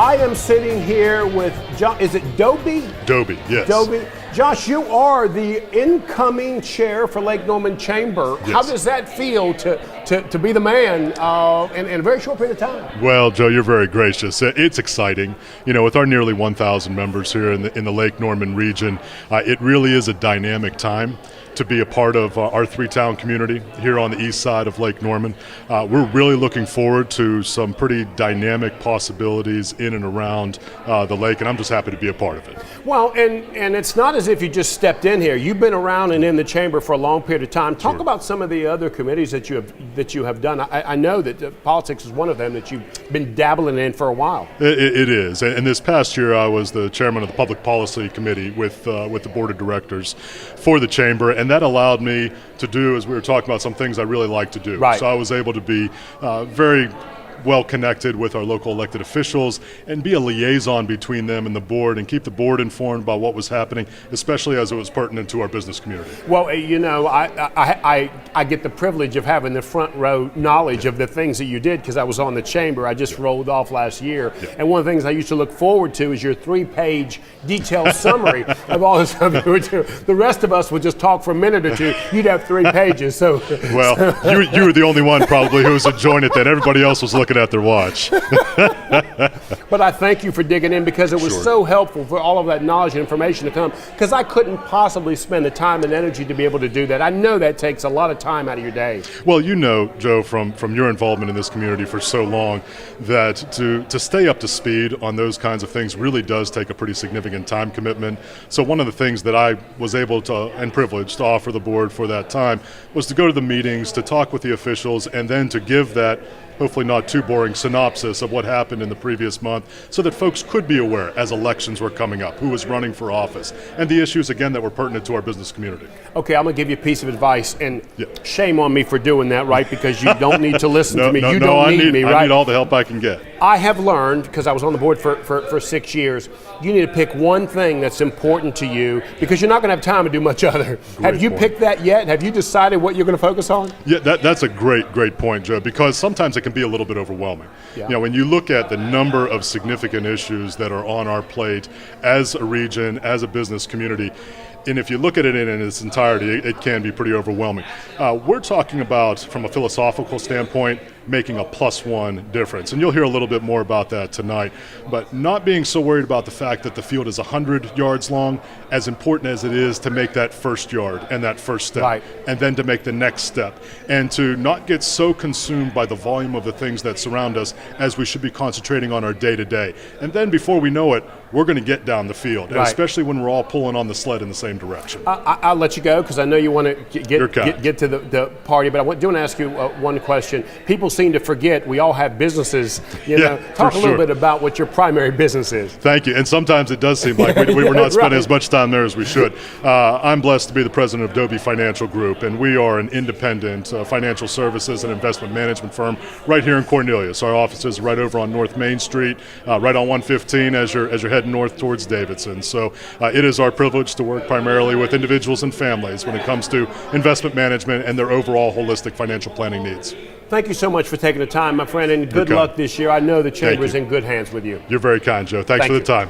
I am sitting here with is it Dobi? Dobi, yes. Dobi. Josh, you are the incoming chair for Lake Norman Chamber. Yes. How does that feel to be the man in a very short period of time? Well, Joe, you're very gracious. It's exciting. You know, with our nearly 1,000 members here in the Lake Norman region, it really is a dynamic time to be a part of our three-town community here on the east side of Lake Norman. We're really looking forward to some pretty dynamic possibilities in and around the lake, and I'm just happy to be a part of it. Well, and it's not as if you just stepped in here. You've been around and in the chamber for a long period of time. Talk about some of the other committees that you have done. I know that politics is one of them that you've been dabbling in for a while. It is, and this past year I was the chairman of the Public Policy Committee with the board of directors for the chamber, and that allowed me to do, as we were talking about, some things I really like to do. Right. So I was able to be very well connected with our local elected officials and be a liaison between them and the board and keep the board informed about what was happening, especially as it was pertinent to our business community. Well, you know, I get the privilege of having the front row knowledge of the things that you did because I was on the chamber. I just rolled off last year. Yeah. And one of the things I used to look forward to is your 3-page detailed summary of all the stuff you were doing. The rest of us would just talk for a minute or two. You'd have 3 pages. So, well, you were the only one probably who was enjoying it then. Everybody else was looking at their watch. But I thank you for digging in because it was so helpful for all of that knowledge and information to come, because I couldn't possibly spend the time and energy to be able to do that. I know that takes a lot of time out of your day. Well, you know, Joe, from your involvement in this community for so long, that to stay up to speed on those kinds of things really does take a pretty significant time commitment. So one of the things that I was able to, and privileged to offer the board for that time, was to go to the meetings, to talk with the officials, and then to give that hopefully not too boring synopsis of what happened in the previous month so that folks could be aware as elections were coming up, who was running for office, and the issues, again, that were pertinent to our business community. Okay, I'm going to give you a piece of advice, and shame on me for doing that, right? Because you don't need to listen to me. You don't need me, right? I need all the help I can get. I have learned, because I was on the board for 6 years, you need to pick one thing that's important to you because you're not going to have time to do much other. Have you picked that yet? Have you decided what you're going to focus on? Yeah, that's a great point, Joe, because sometimes it can be a little bit overwhelming. Yeah. You know, when you look at the number of significant issues that are on our plate as a region, as a business community, and if you look at it in its entirety, it can be pretty overwhelming. We're talking about, from a philosophical standpoint, making a +1 difference. And you'll hear a little bit more about that tonight. But not being so worried about the fact that the field is 100 yards long, as important as it is to make that first yard and that first step, and then to make the next step. And to not get so consumed by the volume of the things that surround us as we should be concentrating on our day-to-day. And then before we know it, we're going to get down the field, and especially when we're all pulling on the sled in the same direction. I'll let you go because I know you want to get to the party, but I do want to ask you one question. People seem to forget we all have businesses. You know, talk a little bit about what your primary business is. Thank you. And sometimes it does seem like we were not spending as much time there as we should. I'm blessed to be the president of Dobi Financial Group, and we are an independent financial services and investment management firm right here in Cornelius. Our office is right over on North Main Street, right on 115 as you're heading north towards Davidson. So it is our privilege to work primarily with individuals and families when it comes to investment management and their overall holistic financial planning needs. Thank you so much for taking the time, my friend, and good luck this year. I know the chamber is in good hands with you. You're very kind, Joe. Thanks for the time.